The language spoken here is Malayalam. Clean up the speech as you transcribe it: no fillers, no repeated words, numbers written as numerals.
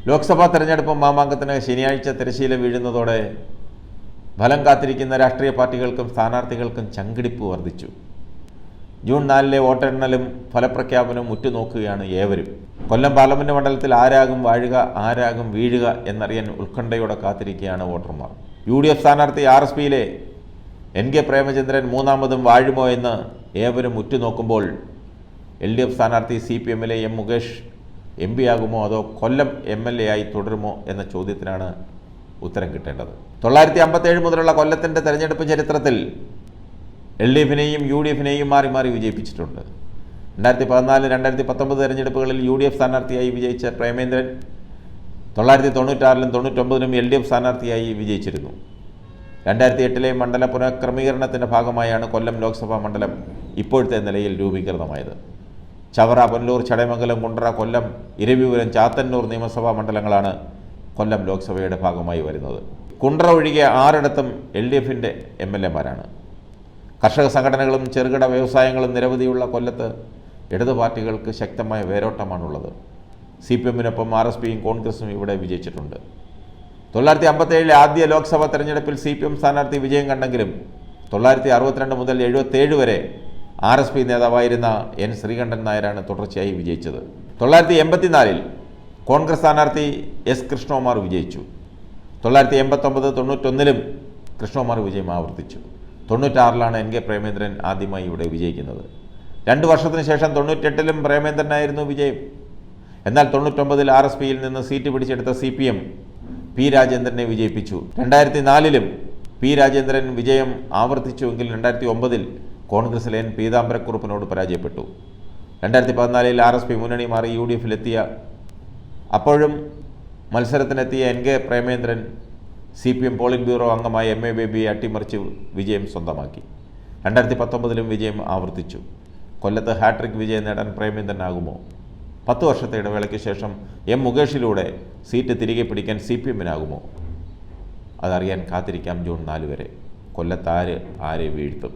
ലോക്സഭാ തെരഞ്ഞെടുപ്പ് മാമാങ്കത്തിന് ശനിയാഴ്ച തിരശ്ശീല വീഴുന്നതോടെ ഫലം കാത്തിരിക്കുന്ന രാഷ്ട്രീയ പാർട്ടികൾക്കും സ്ഥാനാർത്ഥികൾക്കും ചങ്കിടിപ്പ് വർദ്ധിച്ചു. ജൂൺ 4 വോട്ടെണ്ണലും ഫലപ്രഖ്യാപനവും ഉറ്റുനോക്കുകയാണ് ഏവരും. കൊല്ലം പാർലമെന്റ് മണ്ഡലത്തിൽ ആരാകും വാഴുക, ആരാകും വീഴുക എന്നറിയാൻ ഉത്കണ്ഠയോടെ കാത്തിരിക്കുകയാണ് വോട്ടർമാർ. UDF സ്ഥാനാർത്ഥി RSPയിലെ NK പ്രേമചന്ദ്രൻ മൂന്നാമതും വാഴുമോ എന്ന് ഏവരും ഉറ്റുനോക്കുമ്പോൾ LDF സ്ഥാനാർത്ഥി CPMലെ M മുകേഷ് MP ആകുമോ അതോ കൊല്ലം MLA ആയി തുടരുമോ എന്ന ചോദ്യത്തിനാണ് ഉത്തരം കിട്ടേണ്ടത്. 957 മുതലുള്ള കൊല്ലത്തിൻ്റെ തെരഞ്ഞെടുപ്പ് ചരിത്രത്തിൽ LDFനെയും UDFനെയും മാറി മാറി വിജയിപ്പിച്ചിട്ടുണ്ട്. 2014, 2019 തെരഞ്ഞെടുപ്പുകളിൽ UDF സ്ഥാനാർത്ഥിയായി വിജയിച്ച പ്രേമേന്ദ്രൻ 1996-ലും 99-ലും LDF സ്ഥാനാർത്ഥിയായി വിജയിച്ചിരുന്നു. 2008-ലെ മണ്ഡല പുനഃക്രമീകരണത്തിൻ്റെ ഭാഗമായാണ് കൊല്ലം ലോക്സഭാ മണ്ഡലം ഇപ്പോഴത്തെ നിലയിൽ രൂപീകൃതമായത്. ചവറ, പുനലൂർ, ചടയമംഗലം, കുണ്ടറ, കൊല്ലം, ഇരവിപുരം, ചാത്തന്നൂർ നിയമസഭാ മണ്ഡലങ്ങളാണ് കൊല്ലം ലോക്സഭയുടെ ഭാഗമായി വരുന്നത്. കുണ്ടറ ഒഴികെ 6ഇടത്തും LDFൻ്റെ MLAമാരാണ്. കർഷക സംഘടനകളും ചെറുകിട വ്യവസായങ്ങളും നിരവധിയുള്ള കൊല്ലത്ത് ഇടതു പാർട്ടികൾക്ക് ശക്തമായ വേരോട്ടമാണുള്ളത്. CPMനൊപ്പം RSPയും കോൺഗ്രസും ഇവിടെ വിജയിച്ചിട്ടുണ്ട്. 957-ലെ ആദ്യ ലോക്സഭാ തെരഞ്ഞെടുപ്പിൽ CPM സ്ഥാനാർത്ഥി വിജയം കണ്ടെങ്കിലും 1962 മുതൽ 1977 വരെ RSP നേതാവായിരുന്ന N ശ്രീകണ്ഠൻ നായരാണ് തുടർച്ചയായി വിജയിച്ചത്. 1984-ൽ കോൺഗ്രസ് സ്ഥാനാർത്ഥി S കൃഷ്ണകുമാർ വിജയിച്ചു. 1989-91-ലും കൃഷ്ണകുമാർ വിജയം ആവർത്തിച്ചു. 96-ലാണ് NK പ്രേമേന്ദ്രൻ ആദ്യമായി ഇവിടെ വിജയിക്കുന്നത്. 2 വർഷത്തിന് ശേഷം 98-ലും പ്രേമേന്ദ്രനായിരുന്നു വിജയം. എന്നാൽ 99-ൽ RSPയിൽ നിന്ന് സീറ്റ് പിടിച്ചെടുത്ത CPM P രാജേന്ദ്രനെ വിജയിപ്പിച്ചു. 2004-ലും P രാജേന്ദ്രൻ വിജയം ആവർത്തിച്ചുവെങ്കിൽ 2009-ൽ കോൺഗ്രസിലെ N പീതാംബരക്കുറുപ്പിനോട് പരാജയപ്പെട്ടു. 2014-ൽ RSP മുന്നണി മാറി UDFിലെത്തിയ അപ്പോഴും മത്സരത്തിനെത്തിയ NK Premachandran CPM polit bureau അംഗമായ MA ബേബിയെ അട്ടിമറിച്ച് വിജയം സ്വന്തമാക്കി. 2019-ലും വിജയം ആവർത്തിച്ചു. കൊല്ലത്ത് ഹാട്രിക് വിജയം നേടാൻ പ്രേമേന്ദ്രനാകുമോ? 10 വർഷത്തെ ഇടവേളയ്ക്ക് ശേഷം M മുകേഷിലൂടെ സീറ്റ് തിരികെ പിടിക്കാൻ CPMനാകുമോ? അതറിയാൻ കാത്തിരിക്കാം ജൂൺ 4 വരെ. കൊല്ലത്ത് ആരെ വീഴ്ത്തും?